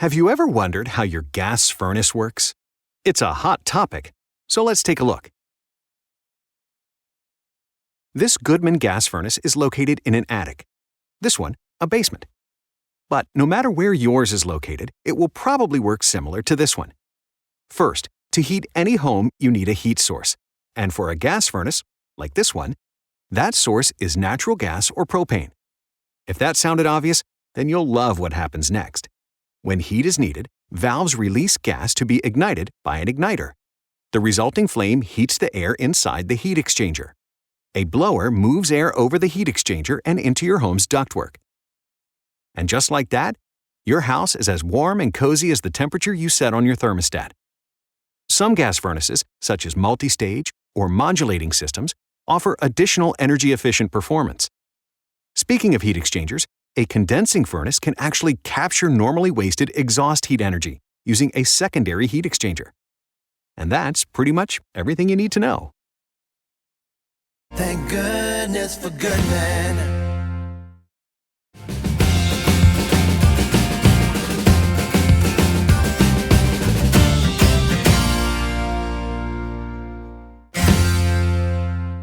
Have you ever wondered how your gas furnace works? It's a hot topic, so let's take a look. This Goodman gas furnace is located in an attic. This one, a basement. But no matter where yours is located, it will probably work similar to this one. First, to heat any home, you need a heat source. And for a gas furnace, like this one, that source is natural gas or propane. If that sounded obvious, then you'll love what happens next. When heat is needed, valves release gas to be ignited by an igniter. The resulting flame heats the air inside the heat exchanger. A blower moves air over the heat exchanger and into your home's ductwork. And just like that, your house is as warm and cozy as the temperature you set on your thermostat. Some gas furnaces, such as multi-stage or modulating systems, offer additional energy-efficient performance. Speaking of heat exchangers, a condensing furnace can actually capture normally wasted exhaust heat energy using a secondary heat exchanger. And that's pretty much everything you need to know. Thank goodness for Goodman.